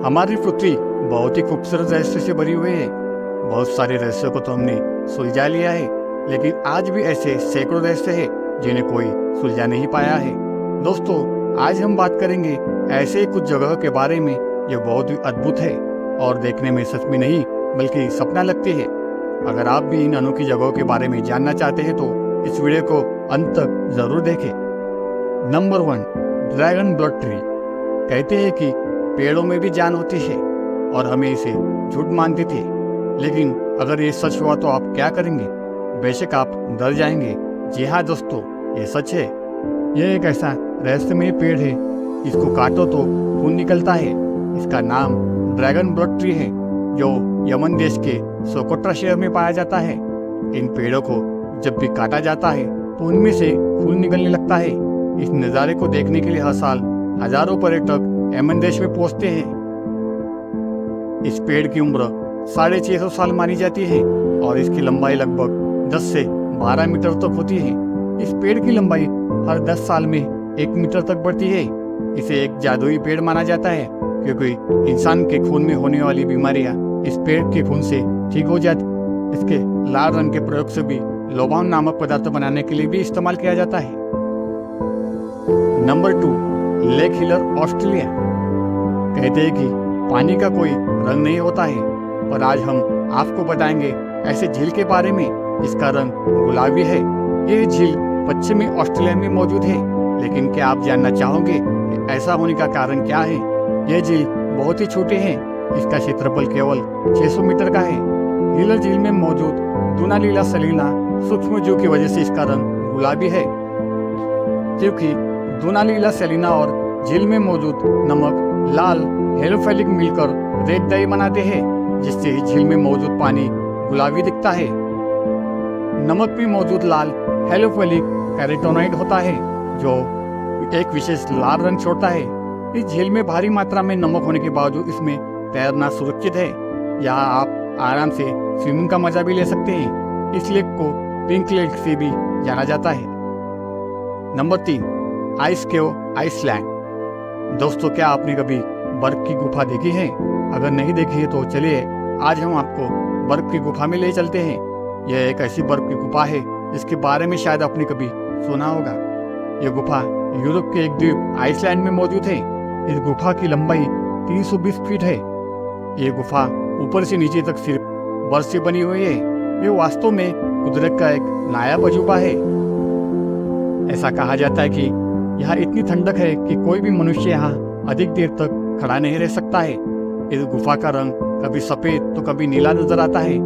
हमारी पृथ्वी बहुत ही खूबसूरत रहस्य से भरी हुई है। बहुत सारे रहस्यों को तो हमने सुलझा लिया है, लेकिन आज भी ऐसे सैकड़ों रहस्य हैं जिन्हें कोई सुलझा नहीं पाया है। दोस्तों, आज हम बात करेंगे ऐसे कुछ जगहों के बारे में जो बहुत ही अद्भुत है और देखने में सच में नहीं बल्कि सपना लगती है। अगर आप भी इन अनोखी जगहों के बारे में जानना चाहते हैं तो इस वीडियो को अंत तक जरूर देखें। Number 1, dragon blood tree. कहते हैं कि पेड़ों में भी जान होती है और हमें इसे झूठ मानते थे, लेकिन अगर ये सच हुआ तो आप क्या करेंगे? बेशक आप डर जाएंगे। जी हाँ दोस्तों, ये सच है। यह एक ऐसा रहस्यमय पेड़ है, इसको काटो तो खून निकलता है। इसका नाम ड्रैगन ब्लड ट्री है, जो यमन देश के सोकोट्रा शहर में पाया जाता है। इन पेड़ों को जब भी काटा जाता है तो उनमें से खून निकलने लगता है। इस नज़ारे को देखने के लिए हर साल हजारों पर्यटक यमन देश में पहुंचते हैं। इस पेड़ की उम्र 650 साल मानी जाती है और इसकी लंबाई लगभग 10 से 12 मीटर तक होती है। इस पेड़ की लंबाई हर 10 साल में 1 मीटर तक बढ़ती है। इसे एक जादुई पेड़ माना जाता है क्योंकि इंसान के खून में होने वाली बीमारियां इस पेड़ के खून से ठीक हो जाती। इसके लाल रंग के प्रयोग से भी लोबान नामक पदार्थ बनाने के लिए भी इस्तेमाल किया जाता है। Number 2, lake Hillier, Australia. कहते हैं कि पानी का कोई रंग नहीं होता है, पर आज हम आपको बताएंगे ऐसे झील के बारे में जिसका रंग गुलाबी है। ये झील पश्चिमी ऑस्ट्रेलिया में मौजूद है, लेकिन क्या आप जानना चाहोगे कि ऐसा होने का कारण क्या है? ये झील बहुत ही छोटे हैं। इसका क्षेत्रफल केवल 600 मीटर का है। हिलर झील में मौजूद दूनालीला सलीना सूक्ष्म जीव की वजह से इसका रंग गुलाबी है, क्योंकि दूनालीला सलीना और झील में मौजूद नमक लाल हेलोफेलिक मिलकर रेत डाई बनाते हैं, जिससे झील में मौजूद पानी गुलाबी दिखता है। नमक में मौजूद लाल हेलोफेलिक कैरोटीनॉइड होता है, जो एक विशेष लाल रंग छोड़ता है। इस झील में भारी मात्रा में नमक होने के बावजूद इसमें तैरना सुरक्षित है। यहाँ आप आराम से स्विमिंग का मजा भी ले सकते हैं। इस लेक को पिंक लेक से भी जाना जाता है। नंबर 3, आइस केव, आइसलैंड। दोस्तों, क्या आपने कभी बर्फ की गुफा देखी है? अगर नहीं देखी है तो चलिए आज हम आपको बर्फ की गुफा में ले चलते हैं। यह एक ऐसी बर्फ की गुफा है जिसके बारे में शायद आपने कभी सुना होगा। यह गुफा यूरोप के एक द्वीप आइसलैंड में मौजूद है। इस गुफा की लंबाई 320 फीट है। ये गुफा ऊपर से नीचे तक सिर्फ बर्फ से बनी हुई है। ये वास्तव में कुदरत का एक नायाब अजूबा है। ऐसा कहा जाता है कि यहाँ इतनी ठंडक है कि कोई भी मनुष्य यहाँ अधिक देर तक खड़ा नहीं रह सकता है। इस गुफा का रंग कभी सफेद तो कभी नीला नजर आता है,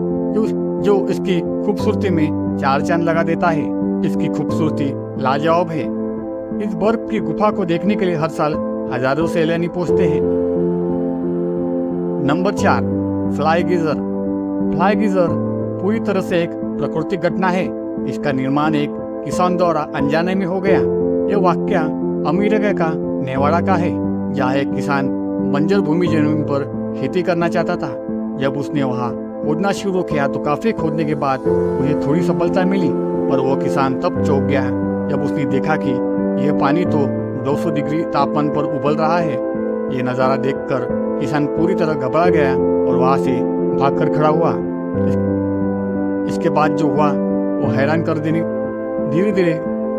जो इसकी खूबसूरती में 4 चांद लगा देता है। इसकी खूबसूरती लाजवाब है। इस बर्फ की गुफा को देखने के लिए हर साल हजारों सैलानी पहुंचते हैं। Number 4, fly geyser. Fly geyser पूरी तरह से एक प्राकृतिक घटना है। इसका निर्माण एक किसान द्वारा अनजाने में हो गया। यह वाकया अमेरिका का नेवाड़ा का है, जहाँ एक किसान बंजर भूमि जमीन पर खेती करना चाहता था। जब उसने वहाँ खोदना शुरू किया तो काफी खोदने के बाद उन्हें थोड़ी सफलता मिली, पर वो किसान तब चौंक गया जब उसने देखा कि यह पानी तो 200 डिग्री तापमान पर उबल रहा है। ये नज़ारा देखकर किसान पूरी तरह घबरा गया और वहाँ से भागकर खड़ा हुआ। इसके बाद जो हुआ वो हैरान कर देने। धीरे धीरे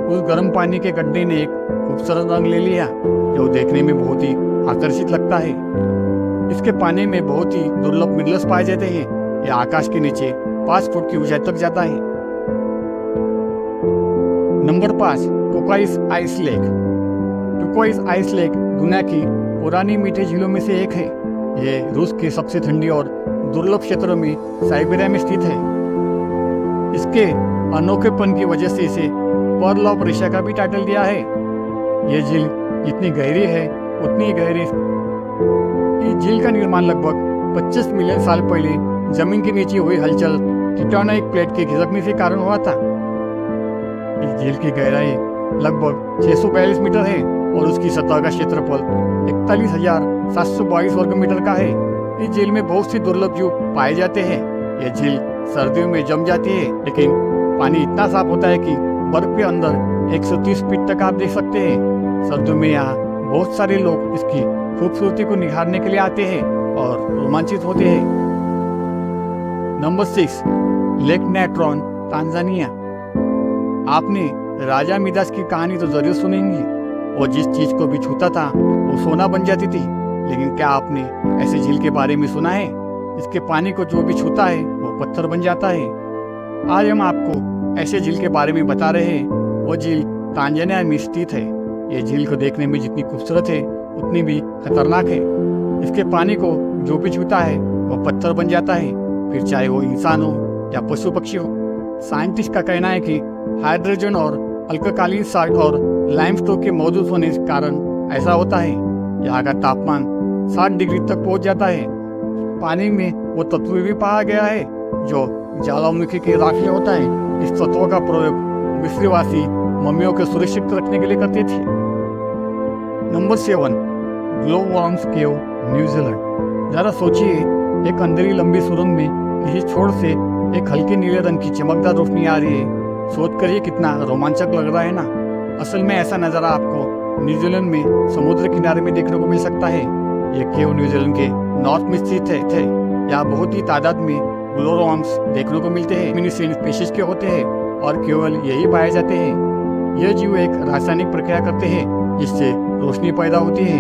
उस गर्म पानी के गड्ढे ने एक खूबसूरत रंग ले लिया, जो देखने में बहुत ही आकर्षित लगता है। इसके पानी में बहुत ही दुर्लभ मिनरल्स पाए जाते हैं। यह आकाश के नीचे 5 फुट की ऊंचाई तक जाता है। नंबर 5, टुकाइस आइस लेक। टुकाइस आइस लेक दुनिया की पुरानी मीठे झीलों में से एक है। यह रूस के सबसे ठंडी और दुर्लभ क्षेत्रों में साइबेरिया में स्थित है। इसके अनोखेपन की वजह से इसे पर्ल ऑफ एशिया का भी टाइटल दिया है। यह झील जितनी गहरी है उतनी गहरी। इस झील का निर्माण लगभग 25 मिलियन साल पहले जमीन के नीचे हुई हलचल टेक्टोनिक प्लेट के खिसकने के कारण हुआ था। इस झील की गहराई लगभग 642 मीटर है और उसकी सतह का क्षेत्रफल 41,722 वर्ग मीटर का है। इस झील में बहुत सी दुर्लभ जीव पाए जाते हैं। यह झील सर्दियों में जम जाती है, लेकिन पानी इतना साफ होता है कि बर्फ के अंदर 130 फीट तक आप देख सकते हैं। सर्दियों में यहाँ बहुत सारे लोग इसकी खूबसूरती को निखारने के लिए आते हैं और रोमांचित होते हैं। Number 6, lake Natron, Tanzania. आपने राजा मिदास की कहानी तो जरूर सुनेंगी। वो जिस चीज को भी छूता था वो सोना बन जाती थी। लेकिन क्या आपने ऐसे झील के बारे में सुना है? इसके पानी को जो भी छूता है वो पत्थर बन जाता है। आज हम आपको ऐसे झील के बारे में बता रहे हैं। वो झील तांजानिया में स्थित है। ये झील को देखने में जितनी खूबसूरत है उतनी भी खतरनाक है। इसके पानी को जो भी छूता है वो पत्थर बन जाता है, फिर चाहे वो इंसान हो या पशु पक्षी हो। साइंटिस्ट का कहना है कि हाइड्रोजन और अल्ककालीन साल्ट और लाइमस्टोन के मौजूद होने के कारण ऐसा होता है। यहाँ का तापमान 60 डिग्री तक पहुँच जाता है। पानी में वो तत्व भी पाया गया है जो ज्वालामुखी के राख में होता है। इस तत्व का प्रयोग मिस्रवासी मम्मियों को सुरक्षित रखने के लिए करते थे। नंबर 7, ग्लोवर्म्स केव, न्यूजीलैंड। जरा सोचिए, एक अंधेरी लंबी सुरंग में किसी छोर से एक हल्के नीले रंग की चमकदार रोशनी आ रही है। सोच कर ये कितना रोमांचक लग रहा है ना। असल में ऐसा नज़ारा आपको न्यूजीलैंड में समुद्र किनारे में देखने को मिल सकता है। ये केव न्यूजीलैंड के नॉर्थ में स्थित है। यहाँ बहुत ही तादाद में ग्लोवर्म्स देखने को मिलते हैं। मिनीसेंट स्पीशीज के होते हैं और केवल यही पाए जाते हैं। यह जीव एक रासायनिक प्रक्रिया करते हैं जिससे रोशनी पैदा होती है।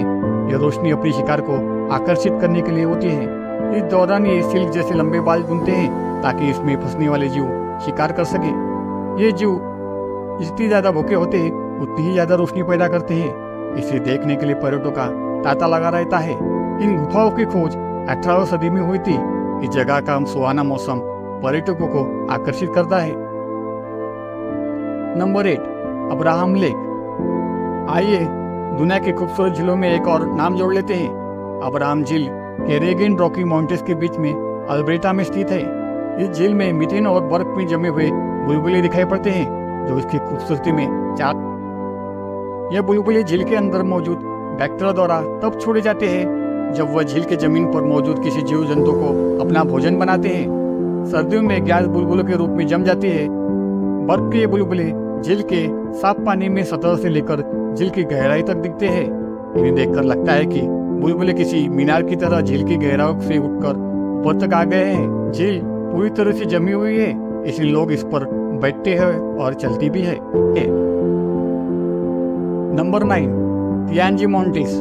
यह रोशनी अपनी शिकार को आकर्षित करने के लिए होती है। इस दौरान ये सिल्क जैसे लंबे बाल बुनते हैं ताकि इसमें फंसने वाले जीव शिकार कर सके। ये जीव जितनी ज्यादा भूखे होते हैं उतनी ही ज्यादा रोशनी पैदा करते हैं। इसे देखने के लिए पर्यटकों का तांता लगा रहता है। इन गुफाओं की खोज 18वीं सदी में हुई थी। इस जगह का सुहाना मौसम पर्यटकों को आकर्षित करता है। Number 8, Abraham lake. आइए दुनिया के खूबसूरत झीलों में एक और नाम जोड़ लेते हैं। अब्राहम झील कैरेबियन रॉकी माउंटेन्स के बीच में अल्बर्टा में स्थित है। इस झील में मीथेन और बर्फ में जमे हुए बुलबुले दिखाई पड़ते हैं जो इसकी खूबसूरती में यह बुलबुले झील के अंदर मौजूद बैक्टीरिया द्वारा तब छोड़े जाते हैं जब वह झील के जमीन पर मौजूद किसी जीव जंतु को अपना भोजन बनाते हैं। सर्दियों में गैस बुलबुलों के रूप में जम जाती है। बर्फ के ये बुलबुले झील के साफ पानी में सतह से लेकर झील की गहराई तक दिखते हैं। इन्हें देखकर लगता है कि बुलबुले किसी मीनार की तरह झील की गहराई से उठकर ऊपर तक आ गए हैं। झील पूरी तरह से जमी हुई है, इसलिए लोग इस पर बैठते हैं और चलती भी है। Number 9, तियानजी mountains.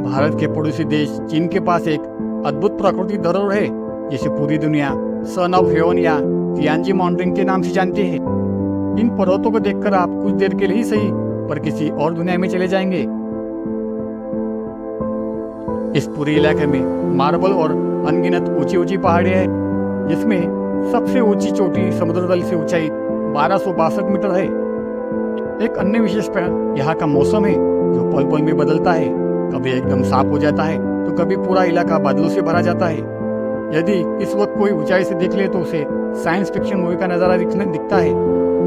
भारत के पड़ोसी देश चीन के पास एक अद्भुत प्राकृतिक धरोहर है जिसे पूरी दुनिया सन ऑफ हेवन या तियानजी माउंटेन के नाम से जानती है। इन पर्वतों को देखकर आप कुछ देर के लिए ही सही पर किसी और दुनिया में चले जाएंगे। इस पूरे इलाके में मार्बल और अनगिनत ऊंची ऊंची पहाड़ियां हैं जिसमें सबसे ऊंची चोटी समुद्र तल से ऊंचाई 1262 मीटर है। एक अन्य विशेषता यहाँ का मौसम है जो पल पल में बदलता है। कभी एकदम साफ हो जाता है तो कभी पूरा इलाका बादलों से भरा जाता है। यदि इस वक्त कोई ऊंचाई से देख ले तो उसे साइंस फिक्शन मूवी का नजारा दिखता है।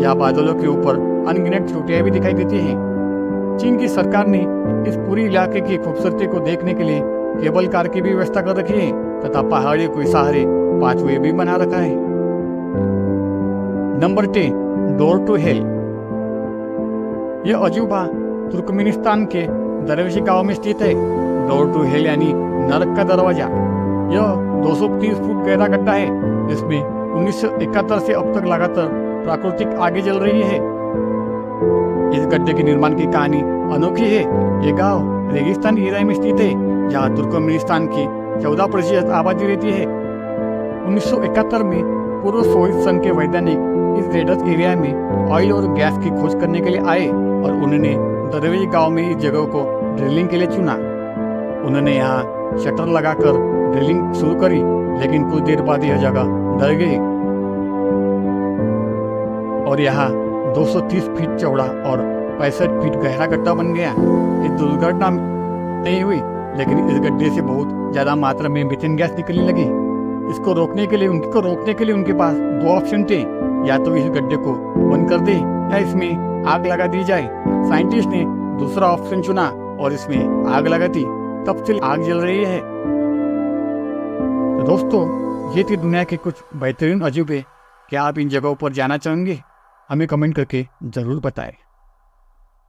यहाँ बादलों के ऊपर अनगिनत चोटियां भी दिखाई देती हैं। चीन की सरकार ने इस पूरी इलाके की खूबसूरती को देखने के लिए केबल कार की भी व्यवस्था कर रखी है तथा पहाड़ियों के सहारे पाथवे भी बना रखा है। Number 10, door to hell. यह अजूबा तुर्कमेनिस्तान के दरवेशी गांव में स्थित है। डोर टू हेल यानी नरक का दरवाजा। यह 230 फुट गहरा गड्ढा है जिसमें 1971 से अब तक लगातार प्राकृतिक आगे जल रही है। इस गड्ढे के निर्माण की कहानी अनोखी है। ये गांव रेगिस्तान एरिया में स्थित है जहां तुर्कमेनिस्तान की 14% आबादी रहती है। 1971 में पूर्व सोवियत संघ के वैज्ञानिक इस रेडस एरिया में ऑयल और गैस की खोज करने के लिए आए और उन्होंने दरवेशी गांव में इस जगह को ड्रिलिंग के लिए चुना। उन्होंने यहाँ शटर लगाकर ड्रिलिंग शुरू करी, लेकिन कुछ देर बाद यह जगह ढल गई और यहाँ 230 फीट चौड़ा और 65 फीट गहरा गड्ढा बन गया। इस दुर्घटना नहीं हुई, लेकिन इस गड्ढे से बहुत ज्यादा मात्रा में मीथेन गैस निकलने लगी। इसको रोकने के लिए उनके पास 2 ऑप्शन थे, या तो इस गड्ढे को बंद कर दे या इसमें आग लगा दी जाए। साइंटिस्ट ने दूसरा ऑप्शन चुना और इसमें आग लगा दी। तब से आग जल रही है। तो दोस्तों, ये थी दुनिया के कुछ बेहतरीन अजूबे। क्या आप इन जगहों पर जाना चाहेंगे? हमें कमेंट करके ज़रूर बताएं।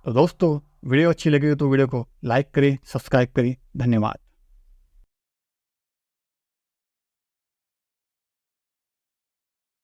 तो दोस्तों, वीडियो अच्छी लगी हो तो वीडियो को लाइक करें, सब्सक्राइब करें। धन्यवाद।